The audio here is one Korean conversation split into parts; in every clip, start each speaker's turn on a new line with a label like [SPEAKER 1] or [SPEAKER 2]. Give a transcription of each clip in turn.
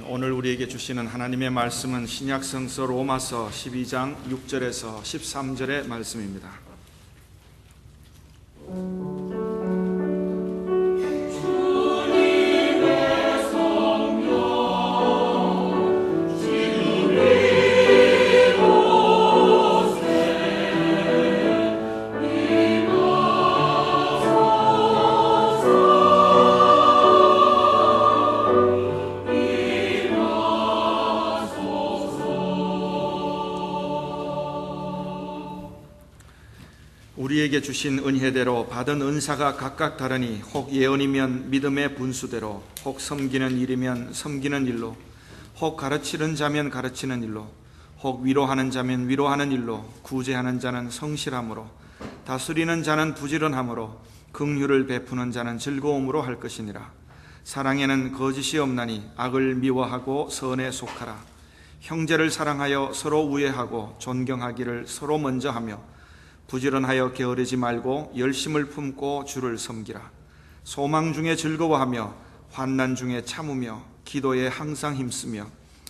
[SPEAKER 1] 오늘 우리에게 주시는 하나님의 말씀은 신약성서 로마서 12장 6절에서 13절의 말씀입니다. 우리에게 주신 은혜대로 받은 은사가 각각 다르니 혹 예언이면 믿음의 분수대로, 혹 섬기는 일이면 섬기는 일로, 혹 가르치는 자면 가르치는 일로, 혹 위로하는 자면 위로하는 일로, 구제하는 자는 성실함으로, 다스리는 자는 부지런함으로, 긍휼을 베푸는 자는 즐거움으로 할 것이니라. 사랑에는 거짓이 없나니 악을 미워하고 선에 속하라. 형제를 사랑하여 서로 우애하고 존경하기를 서로 먼저 하며, 부지런하여 게으르지 말고 열심을 품고 주를 섬기라. 소망 중에 즐거워하며 환난 중에 참으며 기도에 항상 힘쓰며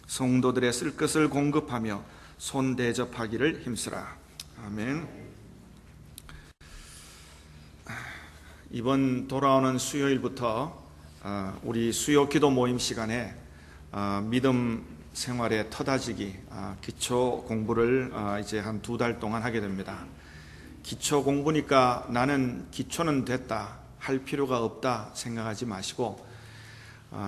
[SPEAKER 1] 성도들의 쓸 것을 공급하며 손 대접하기를 힘쓰라. 아멘. 이번 돌아오는 수요일부터 우리 수요 기도 모임 시간에 믿음 생활의 터다지기 기초 공부를 이제 한 2달 동안 하게 됩니다. 기초 공부니까 나는 기초는 됐다 할 필요가 없다 생각하지 마시고,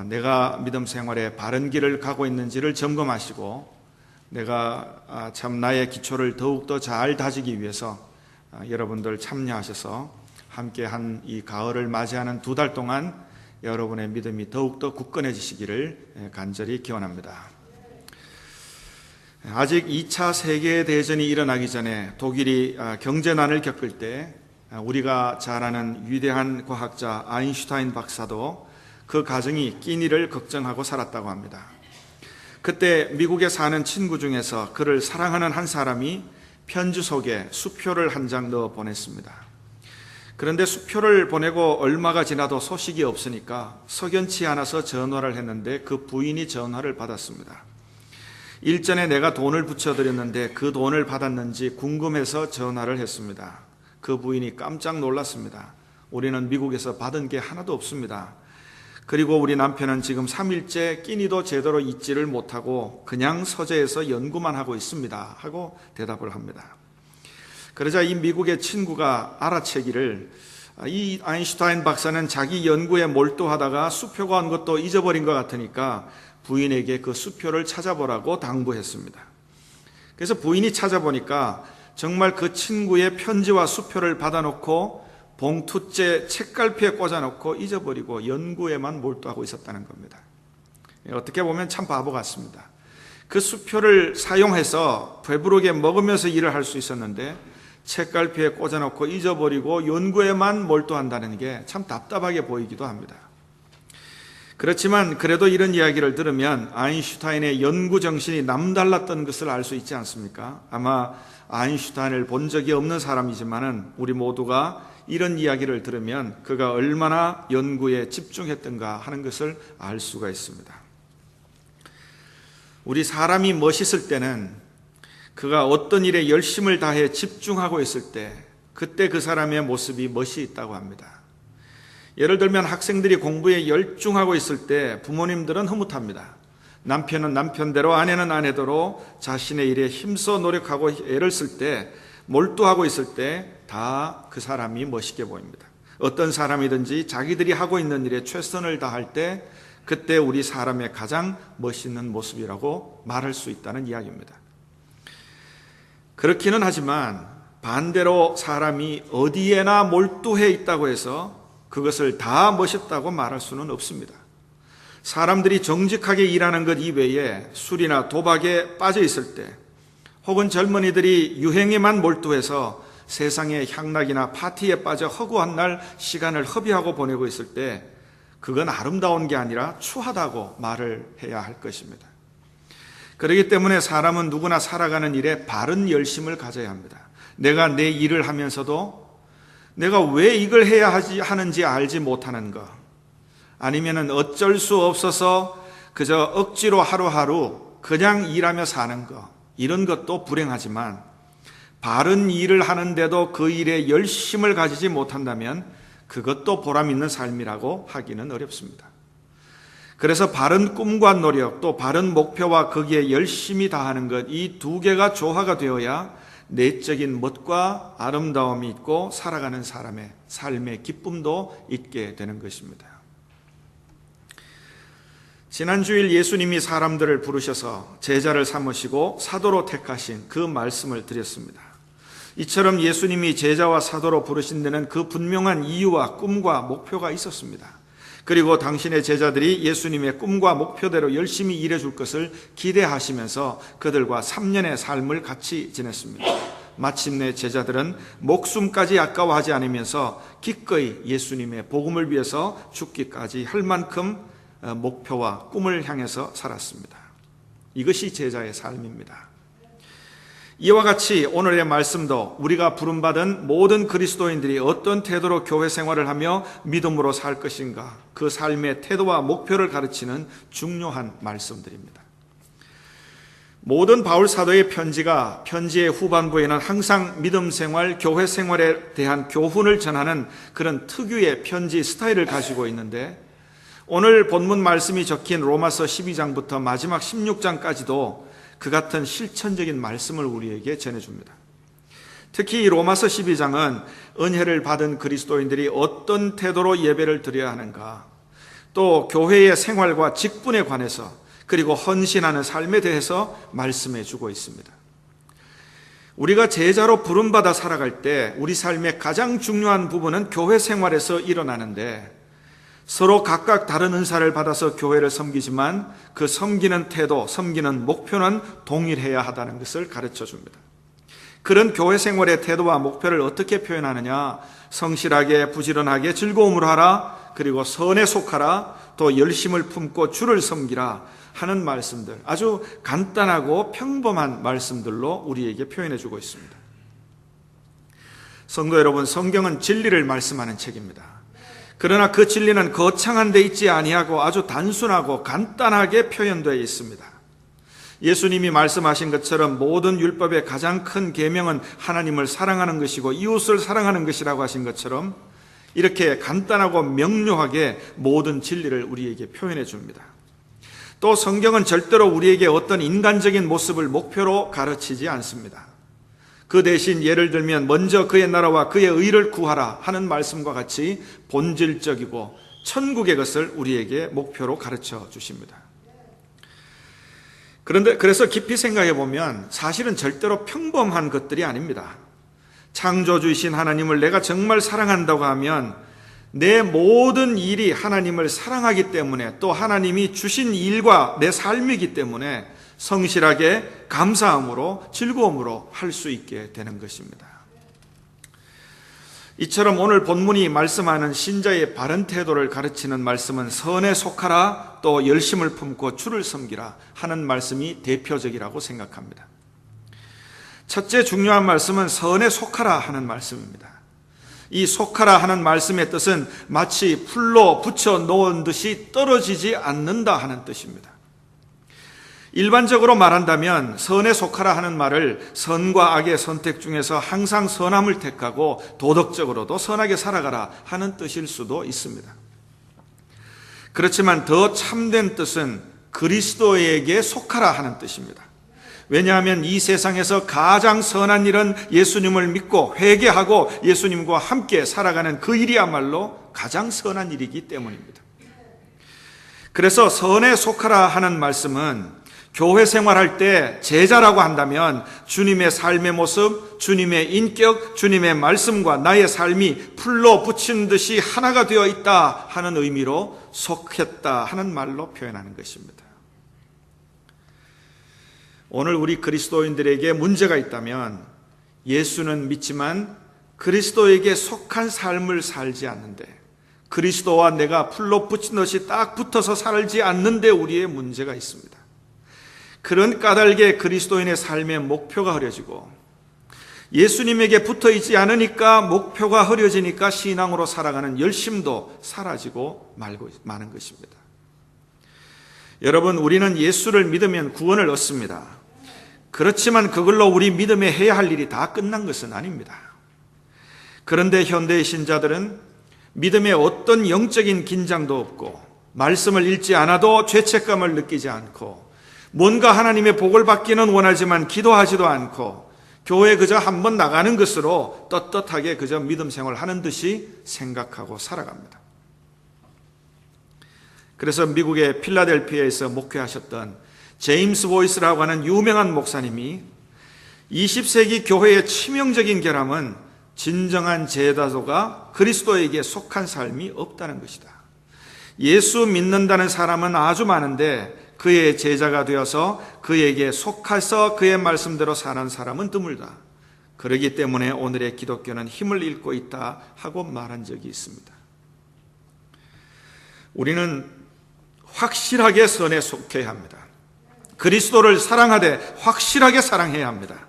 [SPEAKER 1] 내가 믿음 생활에 바른 길을 가고 있는지를 점검하시고, 내가 참 나의 기초를 더욱더 잘 다지기 위해서 여러분들 참여하셔서 함께 한 이 가을을 맞이하는 2달 동안 여러분의 믿음이 더욱더 굳건해지시기를 간절히 기원합니다. 아직 2차 세계대전이 일어나기 전에 독일이 경제난을 겪을 때 우리가 잘 아는 위대한 과학자 아인슈타인 박사도 그 가정이 끼니를 걱정하고 살았다고 합니다. 그때 미국에 사는 친구 중에서 그를 사랑하는 한 사람이 편지 속에 수표를 한 장 넣어 보냈습니다. 그런데 수표를 보내고 얼마가 지나도 소식이 없으니까 석연치 않아서 전화를 했는데 그 부인이 전화를 받았습니다. 일전에 내가 돈을 붙여드렸는데 그 돈을 받았는지 궁금해서 전화를 했습니다. 그 부인이 깜짝 놀랐습니다. 우리는 미국에서 받은 게 하나도 없습니다. 그리고 우리 남편은 지금 3일째 끼니도 제대로 잊지를 못하고 그냥 서재에서 연구만 하고 있습니다 하고 대답을 합니다. 그러자 이 미국의 친구가 알아채기를, 이 아인슈타인 박사는 자기 연구에 몰두하다가 수표가 온 것도 잊어버린 것 같으니까 부인에게 그 수표를 찾아보라고 당부했습니다. 그래서 부인이 찾아보니까 정말 그 친구의 편지와 수표를 받아놓고 봉투째 책갈피에 꽂아놓고 잊어버리고 연구에만 몰두하고 있었다는 겁니다. 어떻게 보면 참 바보 같습니다. 그 수표를 사용해서 배부르게 먹으면서 일을 할 수 있었는데 책갈피에 꽂아놓고 잊어버리고 연구에만 몰두한다는 게 참 답답하게 보이기도 합니다. 그렇지만 그래도 이런 이야기를 들으면 아인슈타인의 연구 정신이 남달랐던 것을 알 수 있지 않습니까? 아마 아인슈타인을 본 적이 없는 사람이지만은 우리 모두가 이런 이야기를 들으면 그가 얼마나 연구에 집중했던가 하는 것을 알 수가 있습니다. 우리 사람이 멋있을 때는 그가 어떤 일에 열심을 다해 집중하고 있을 때, 그때 그 사람의 모습이 멋이 있다고 합니다. 예를 들면 학생들이 공부에 열중하고 있을 때 부모님들은 흐뭇합니다. 남편은 남편대로 아내는 아내대로 자신의 일에 힘써 노력하고 애를 쓸 때, 몰두하고 있을 때 다 그 사람이 멋있게 보입니다. 어떤 사람이든지 자기들이 하고 있는 일에 최선을 다할 때 그때 우리 사람의 가장 멋있는 모습이라고 말할 수 있다는 이야기입니다. 그렇기는 하지만 반대로 사람이 어디에나 몰두해 있다고 해서 그것을 다 멋있다고 말할 수는 없습니다. 사람들이 정직하게 일하는 것 이외에 술이나 도박에 빠져 있을 때, 혹은 젊은이들이 유행에만 몰두해서 세상의 향락이나 파티에 빠져 허구한 날 시간을 허비하고 보내고 있을 때, 그건 아름다운 게 아니라 추하다고 말을 해야 할 것입니다. 그렇기 때문에 사람은 누구나 살아가는 일에 바른 열심을 가져야 합니다. 내가 내 일을 하면서도 내가 왜 이걸 해야 하는지 알지 못하는 것, 아니면은 어쩔 수 없어서 그저 억지로 하루하루 그냥 일하며 사는 것, 이런 것도 불행하지만 바른 일을 하는데도 그 일에 열심을 가지지 못한다면 그것도 보람 있는 삶이라고 하기는 어렵습니다. 그래서 바른 꿈과 노력, 또 바른 목표와 거기에 열심히 다하는 것, 이 두 개가 조화가 되어야 내적인 멋과 아름다움이 있고 살아가는 사람의 삶의 기쁨도 있게 되는 것입니다. 지난 주일 예수님이 사람들을 부르셔서 제자를 삼으시고 사도로 택하신 그 말씀을 드렸습니다. 이처럼 예수님이 제자와 사도로 부르신 데는 그 분명한 이유와 꿈과 목표가 있었습니다. 그리고 당신의 제자들이 예수님의 꿈과 목표대로 열심히 일해줄 것을 기대하시면서 그들과 3년의 삶을 같이 지냈습니다. 마침내 제자들은 목숨까지 아까워하지 않으면서 기꺼이 예수님의 복음을 위해서 죽기까지 할 만큼 목표와 꿈을 향해서 살았습니다. 이것이 제자의 삶입니다. 이와 같이 오늘의 말씀도 우리가 부름받은 모든 그리스도인들이 어떤 태도로 교회 생활을 하며 믿음으로 살 것인가, 그 삶의 태도와 목표를 가르치는 중요한 말씀들입니다. 모든 바울 사도의 편지의 후반부에는 항상 믿음 생활, 교회 생활에 대한 교훈을 전하는 그런 특유의 편지 스타일을 가지고 있는데, 오늘 본문 말씀이 적힌 로마서 12장부터 마지막 16장까지도 그 같은 실천적인 말씀을 우리에게 전해줍니다. 특히 이 로마서 12장은 은혜를 받은 그리스도인들이 어떤 태도로 예배를 드려야 하는가, 또 교회의 생활과 직분에 관해서, 그리고 헌신하는 삶에 대해서 말씀해 주고 있습니다. 우리가 제자로 부름받아 살아갈 때 우리 삶의 가장 중요한 부분은 교회 생활에서 일어나는데, 서로 각각 다른 은사를 받아서 교회를 섬기지만 그 섬기는 태도, 섬기는 목표는 동일해야 하다는 것을 가르쳐 줍니다. 그런 교회 생활의 태도와 목표를 어떻게 표현하느냐? 성실하게, 부지런하게, 즐거움으로 하라, 그리고 선에 속하라, 또 열심을 품고 주를 섬기라 하는 말씀들, 아주 간단하고 평범한 말씀들로 우리에게 표현해 주고 있습니다. 성도 여러분, 성경은 진리를 말씀하는 책입니다. 그러나 그 진리는 거창한 데 있지 아니하고 아주 단순하고 간단하게 표현되어 있습니다. 예수님이 말씀하신 것처럼 모든 율법의 가장 큰 계명은 하나님을 사랑하는 것이고 이웃을 사랑하는 것이라고 하신 것처럼 이렇게 간단하고 명료하게 모든 진리를 우리에게 표현해 줍니다. 또 성경은 절대로 우리에게 어떤 인간적인 모습을 목표로 가르치지 않습니다. 그 대신 예를 들면 먼저 그의 나라와 그의 의를 구하라 하는 말씀과 같이 본질적이고 천국의 것을 우리에게 목표로 가르쳐 주십니다. 그래서 깊이 생각해 보면 사실은 절대로 평범한 것들이 아닙니다. 창조주이신 하나님을 내가 정말 사랑한다고 하면 내 모든 일이 하나님을 사랑하기 때문에, 또 하나님이 주신 일과 내 삶이기 때문에 성실하게 감사함으로 즐거움으로 할 수 있게 되는 것입니다. 이처럼 오늘 본문이 말씀하는 신자의 바른 태도를 가르치는 말씀은 선에 속하라, 또 열심을 품고 주를 섬기라 하는 말씀이 대표적이라고 생각합니다. 첫째 중요한 말씀은 선에 속하라 하는 말씀입니다. 이 속하라 하는 말씀의 뜻은 마치 풀로 붙여 놓은 듯이 떨어지지 않는다 하는 뜻입니다. 일반적으로 말한다면 선에 속하라 하는 말을 선과 악의 선택 중에서 항상 선함을 택하고 도덕적으로도 선하게 살아가라 하는 뜻일 수도 있습니다. 그렇지만 더 참된 뜻은 그리스도에게 속하라 하는 뜻입니다. 왜냐하면 이 세상에서 가장 선한 일은 예수님을 믿고 회개하고 예수님과 함께 살아가는 그 일이야말로 가장 선한 일이기 때문입니다. 그래서 선에 속하라 하는 말씀은 교회 생활할 때 제자라고 한다면 주님의 삶의 모습, 주님의 인격, 주님의 말씀과 나의 삶이 풀로 붙인 듯이 하나가 되어 있다 하는 의미로 속했다 하는 말로 표현하는 것입니다. 오늘 우리 그리스도인들에게 문제가 있다면 예수는 믿지만 그리스도에게 속한 삶을 살지 않는데, 그리스도와 내가 풀로 붙인 듯이 딱 붙어서 살지 않는데 우리의 문제가 있습니다. 그런 까닭에 그리스도인의 삶의 목표가 흐려지고, 예수님에게 붙어 있지 않으니까 목표가 흐려지니까 신앙으로 살아가는 열심도 사라지고 마는 것입니다. 여러분, 우리는 예수를 믿으면 구원을 얻습니다. 그렇지만 그걸로 우리 믿음에 해야 할 일이 다 끝난 것은 아닙니다. 그런데 현대의 신자들은 믿음에 어떤 영적인 긴장도 없고 말씀을 읽지 않아도 죄책감을 느끼지 않고 뭔가 하나님의 복을 받기는 원하지만 기도하지도 않고 교회 그저 한번 나가는 것으로 떳떳하게 그저 믿음 생활하는 듯이 생각하고 살아갑니다. 그래서 미국의 필라델피아에서 목회하셨던 제임스 보이스라고 하는 유명한 목사님이 20세기 교회의 치명적인 결함은 진정한 제자도가 그리스도에게 속한 삶이 없다는 것이다. 예수 믿는다는 사람은 아주 많은데 그의 제자가 되어서 그에게 속해서 그의 말씀대로 사는 사람은 드물다. 그렇기 때문에 오늘의 기독교는 힘을 잃고 있다 하고 말한 적이 있습니다. 우리는 확실하게 선에 속해야 합니다. 그리스도를 사랑하되 확실하게 사랑해야 합니다.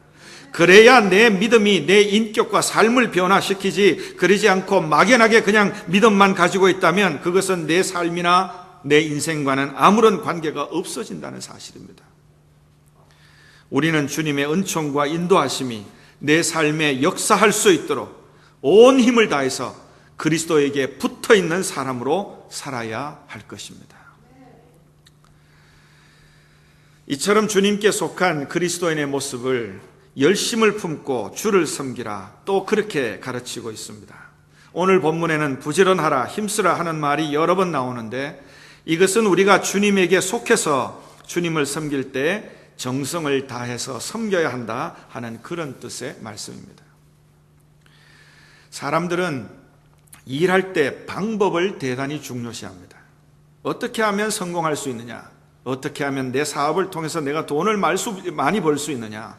[SPEAKER 1] 그래야 내 믿음이 내 인격과 삶을 변화시키지, 그러지 않고 막연하게 그냥 믿음만 가지고 있다면 그것은 내 삶이나 내 인생과는 아무런 관계가 없어진다는 사실입니다. 우리는 주님의 은총과 인도하심이 내 삶에 역사할 수 있도록 온 힘을 다해서 그리스도에게 붙어있는 사람으로 살아야 할 것입니다. 이처럼 주님께 속한 그리스도인의 모습을 열심을 품고 주를 섬기라, 또 그렇게 가르치고 있습니다. 오늘 본문에는 부지런하라, 힘쓰라 하는 말이 여러 번 나오는데 이것은 우리가 주님에게 속해서 주님을 섬길 때 정성을 다해서 섬겨야 한다 하는 그런 뜻의 말씀입니다. 사람들은 일할 때 방법을 대단히 중요시합니다. 어떻게 하면 성공할 수 있느냐, 어떻게 하면 내 사업을 통해서 내가 돈을 많이 벌 수 있느냐.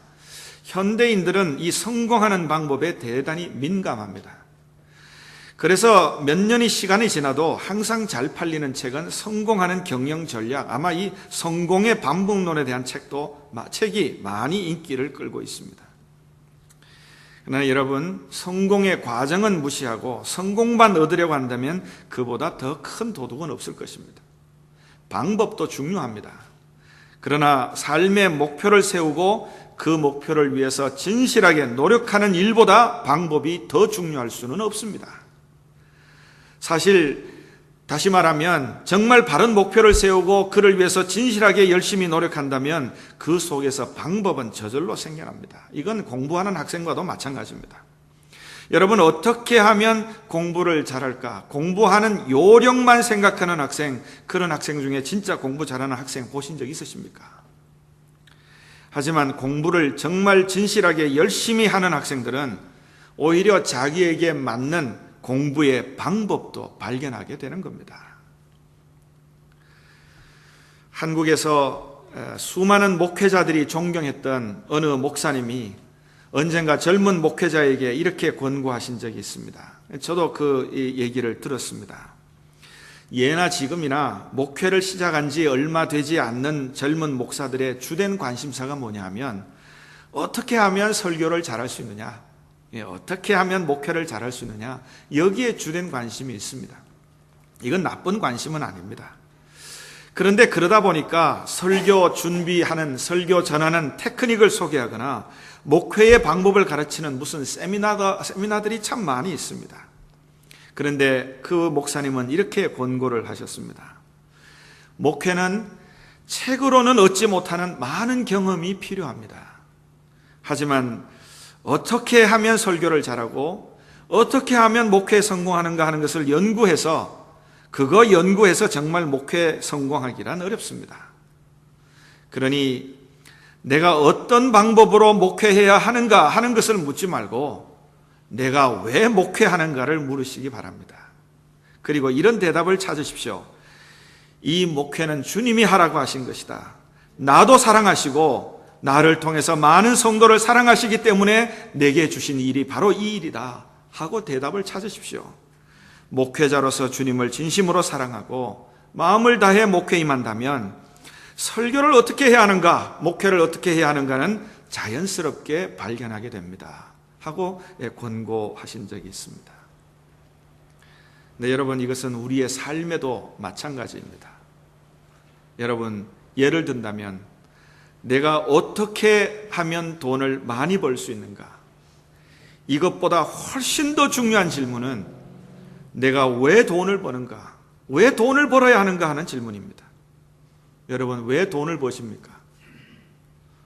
[SPEAKER 1] 현대인들은 이 성공하는 방법에 대단히 민감합니다. 그래서 몇 년의 시간이 지나도 항상 잘 팔리는 책은 성공하는 경영 전략, 아마 이 성공의 반복론에 대한 책이 많이 인기를 끌고 있습니다. 그러나 여러분, 성공의 과정은 무시하고 성공만 얻으려고 한다면 그보다 더 큰 도둑은 없을 것입니다. 방법도 중요합니다. 그러나 삶의 목표를 세우고 그 목표를 위해서 진실하게 노력하는 일보다 방법이 더 중요할 수는 없습니다. 사실 다시 말하면 정말 바른 목표를 세우고 그를 위해서 진실하게 열심히 노력한다면 그 속에서 방법은 저절로 생겨납니다. 이건 공부하는 학생과도 마찬가지입니다. 여러분, 어떻게 하면 공부를 잘할까? 공부하는 요령만 생각하는 학생, 그런 학생 중에 진짜 공부 잘하는 학생 보신 적 있으십니까? 하지만 공부를 정말 진실하게 열심히 하는 학생들은 오히려 자기에게 맞는 공부의 방법도 발견하게 되는 겁니다. 한국에서 수많은 목회자들이 존경했던 어느 목사님이 언젠가 젊은 목회자에게 이렇게 권고하신 적이 있습니다. 저도 그 얘기를 들었습니다. 예나 지금이나 목회를 시작한 지 얼마 되지 않는 젊은 목사들의 주된 관심사가 뭐냐 하면 어떻게 하면 설교를 잘할 수 있느냐, 어떻게 하면 목회를 잘할 수 있느냐, 여기에 주된 관심이 있습니다. 이건 나쁜 관심은 아닙니다. 그런데 그러다 보니까 설교 준비하는, 설교 전하는 테크닉을 소개하거나 목회의 방법을 가르치는 무슨 세미나들이 참 많이 있습니다. 그런데 그 목사님은 이렇게 권고를 하셨습니다. 목회는 책으로는 얻지 못하는 많은 경험이 필요합니다. 하지만 어떻게 하면 설교를 잘하고 어떻게 하면 목회에 성공하는가 하는 것을 연구해서 정말 목회 성공하기란 어렵습니다. 그러니 내가 어떤 방법으로 목회해야 하는가 하는 것을 묻지 말고 내가 왜 목회하는가를 물으시기 바랍니다. 그리고 이런 대답을 찾으십시오. 이 목회는 주님이 하라고 하신 것이다. 나도 사랑하시고 나를 통해서 많은 성도를 사랑하시기 때문에 내게 주신 일이 바로 이 일이다 하고 대답을 찾으십시오. 목회자로서 주님을 진심으로 사랑하고 마음을 다해 목회에 임한다면 설교를 어떻게 해야 하는가, 목회를 어떻게 해야 하는가는 자연스럽게 발견하게 됩니다 하고 권고하신 적이 있습니다. 네, 여러분, 이것은 우리의 삶에도 마찬가지입니다. 여러분, 예를 든다면 내가 어떻게 하면 돈을 많이 벌 수 있는가? 이것보다 훨씬 더 중요한 질문은 내가 왜 돈을 버는가? 왜 돈을 벌어야 하는가 하는 질문입니다. 여러분, 왜 돈을 버십니까?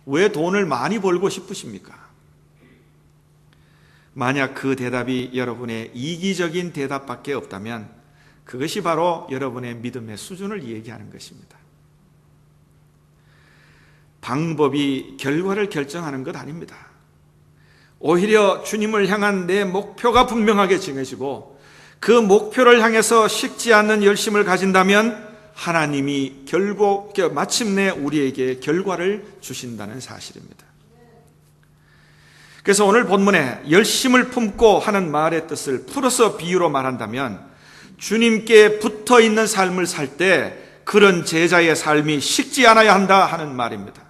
[SPEAKER 1] 왜 돈을 많이 벌고 싶으십니까? 만약 그 대답이 여러분의 이기적인 대답밖에 없다면 그것이 바로 여러분의 믿음의 수준을 얘기하는 것입니다. 방법이 결과를 결정하는 것 아닙니다. 오히려 주님을 향한 내 목표가 분명하게 정해지고 그 목표를 향해서 식지 않는 열심을 가진다면 하나님이 결국 마침내 우리에게 결과를 주신다는 사실입니다. 그래서 오늘 본문에 열심을 품고 하는 말의 뜻을 풀어서 비유로 말한다면 주님께 붙어 있는 삶을 살 때 그런 제자의 삶이 식지 않아야 한다 하는 말입니다.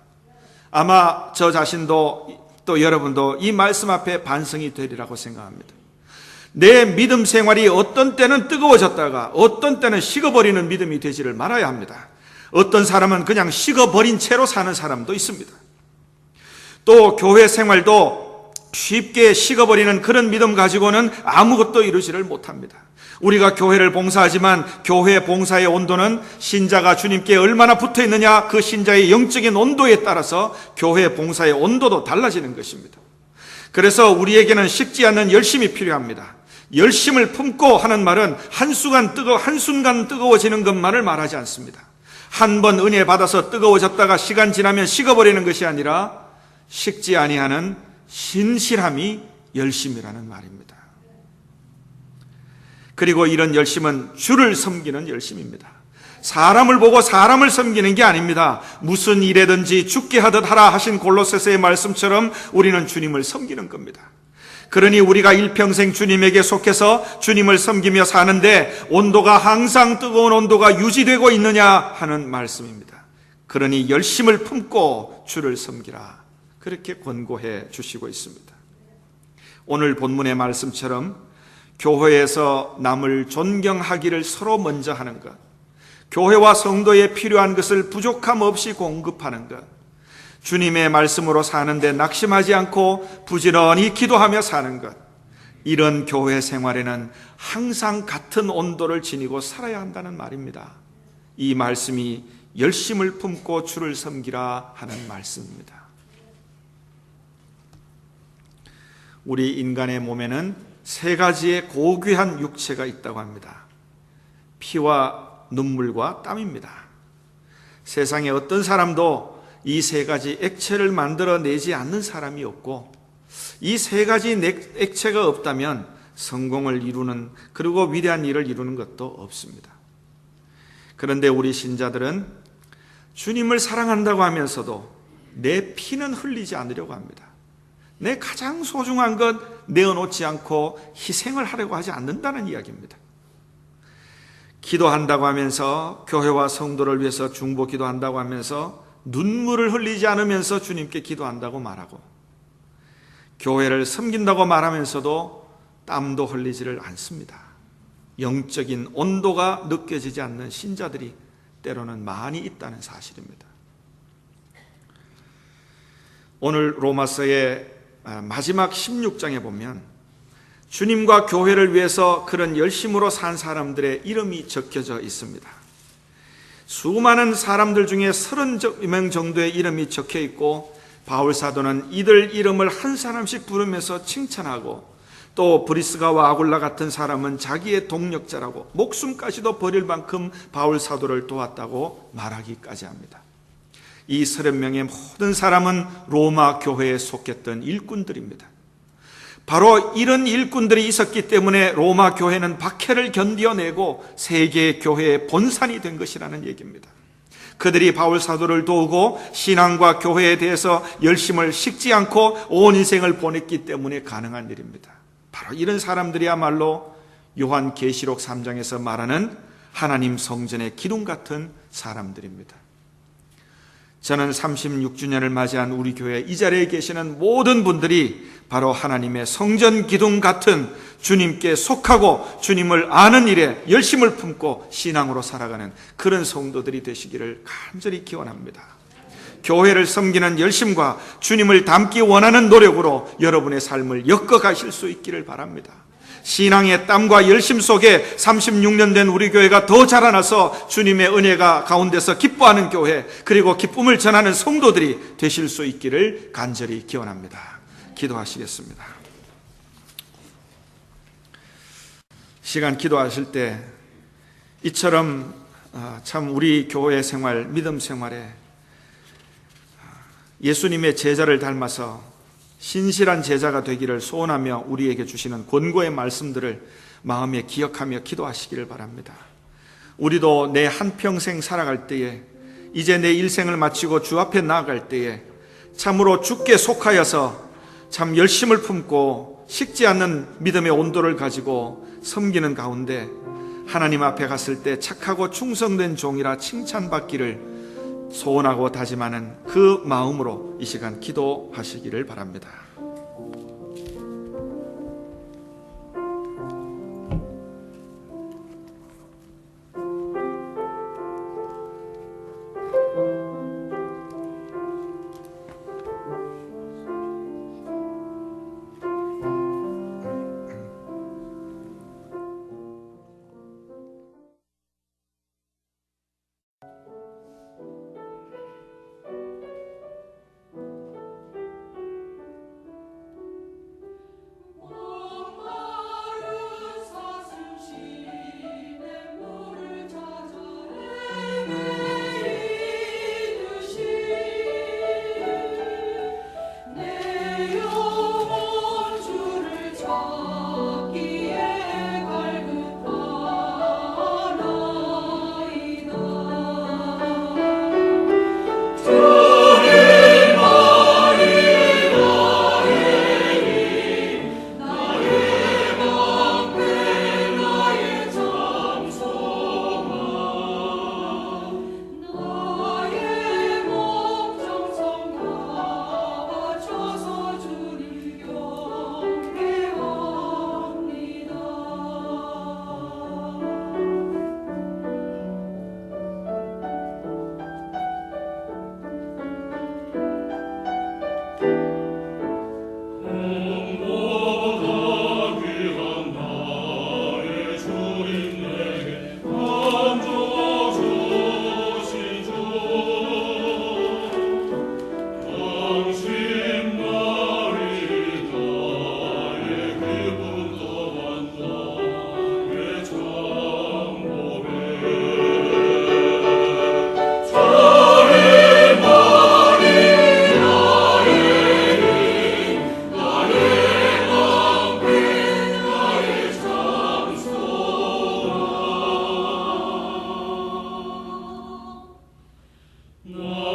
[SPEAKER 1] 아마 저 자신도 또 여러분도 이 말씀 앞에 반성이 되리라고 생각합니다. 내 믿음 생활이 어떤 때는 뜨거워졌다가 어떤 때는 식어버리는 믿음이 되지를 말아야 합니다. 어떤 사람은 그냥 식어버린 채로 사는 사람도 있습니다. 또 교회 생활도 쉽게 식어버리는 그런 믿음 가지고는 아무것도 이루지를 못합니다. 우리가 교회를 봉사하지만 교회 봉사의 온도는 신자가 주님께 얼마나 붙어 있느냐, 그 신자의 영적인 온도에 따라서 교회 봉사의 온도도 달라지는 것입니다. 그래서 우리에게는 식지 않는 열심이 필요합니다. 열심을 품고 하는 말은 한순간 뜨거워지는 것만을 말하지 않습니다. 한 번 은혜 받아서 뜨거워졌다가 시간 지나면 식어버리는 것이 아니라 식지 아니하는 신실함이 열심이라는 말입니다. 그리고 이런 열심은 주를 섬기는 열심입니다. 사람을 보고 사람을 섬기는 게 아닙니다. 무슨 일에든지 죽게 하듯 하라 하신 골로새서의 말씀처럼 우리는 주님을 섬기는 겁니다. 그러니 우리가 일평생 주님에게 속해서 주님을 섬기며 사는데 온도가 항상 뜨거운 온도가 유지되고 있느냐 하는 말씀입니다. 그러니 열심을 품고 주를 섬기라, 그렇게 권고해 주시고 있습니다. 오늘 본문의 말씀처럼 교회에서 남을 존경하기를 서로 먼저 하는 것, 교회와 성도에 필요한 것을 부족함 없이 공급하는 것, 주님의 말씀으로 사는데 낙심하지 않고 부지런히 기도하며 사는 것, 이런 교회 생활에는 항상 같은 온도를 지니고 살아야 한다는 말입니다. 이 말씀이 열심을 품고 주를 섬기라 하는 말씀입니다. 우리 인간의 몸에는 세 가지의 고귀한 육체가 있다고 합니다. 피와 눈물과 땀입니다. 세상에 어떤 사람도 이 세 가지 액체를 만들어내지 않는 사람이 없고, 이 세 가지 액체가 없다면 성공을 이루는, 그리고 위대한 일을 이루는 것도 없습니다. 그런데 우리 신자들은 주님을 사랑한다고 하면서도 내 피는 흘리지 않으려고 합니다. 내 가장 소중한 것 내어놓지 않고 희생을 하려고 하지 않는다는 이야기입니다. 기도한다고 하면서, 교회와 성도를 위해서 중보 기도한다고 하면서 눈물을 흘리지 않으면서 주님께 기도한다고 말하고, 교회를 섬긴다고 말하면서도 땀도 흘리지를 않습니다. 영적인 온도가 느껴지지 않는 신자들이 때로는 많이 있다는 사실입니다. 오늘 로마서의 마지막 16장에 보면 주님과 교회를 위해서 그런 열심으로 산 사람들의 이름이 적혀져 있습니다. 수많은 사람들 중에 30명 정도의 이름이 적혀 있고, 바울 사도는 이들 이름을 한 사람씩 부르면서 칭찬하고, 또 브리스가와 아굴라 같은 사람은 자기의 동력자라고 목숨까지도 버릴 만큼 바울 사도를 도왔다고 말하기까지 합니다. 이 30명의 모든 사람은 로마 교회에 속했던 일꾼들입니다. 바로 이런 일꾼들이 있었기 때문에 로마 교회는 박해를 견뎌내고 세계 교회의 본산이 된 것이라는 얘기입니다. 그들이 바울 사도를 도우고 신앙과 교회에 대해서 열심을 식지 않고 온 인생을 보냈기 때문에 가능한 일입니다. 바로 이런 사람들이야말로 요한계시록 3장에서 말하는 하나님 성전의 기둥 같은 사람들입니다. 저는 36주년을 맞이한 우리 교회 이 자리에 계시는 모든 분들이 바로 하나님의 성전 기둥 같은 주님께 속하고 주님을 아는 일에 열심을 품고 신앙으로 살아가는 그런 성도들이 되시기를 간절히 기원합니다. 교회를 섬기는 열심과 주님을 닮기 원하는 노력으로 여러분의 삶을 엮어가실 수 있기를 바랍니다. 신앙의 땀과 열심 속에 36년 된 우리 교회가 더 자라나서 주님의 은혜가 가운데서 기뻐하는 교회, 그리고 기쁨을 전하는 성도들이 되실 수 있기를 간절히 기원합니다. 기도하시겠습니다. 시간 기도하실 때 이처럼 참 우리 교회 생활, 믿음 생활에 예수님의 제자를 닮아서 신실한 제자가 되기를 소원하며 우리에게 주시는 권고의 말씀들을 마음에 기억하며 기도하시기를 바랍니다. 우리도 내 한평생 살아갈 때에, 이제 내 일생을 마치고 주 앞에 나아갈 때에 참으로 주께 속하여서 참 열심을 품고 식지 않는 믿음의 온도를 가지고 섬기는 가운데 하나님 앞에 갔을 때 착하고 충성된 종이라 칭찬받기를 소원하고 다짐하는 그 마음으로 이 시간 기도하시기를 바랍니다.
[SPEAKER 2] No.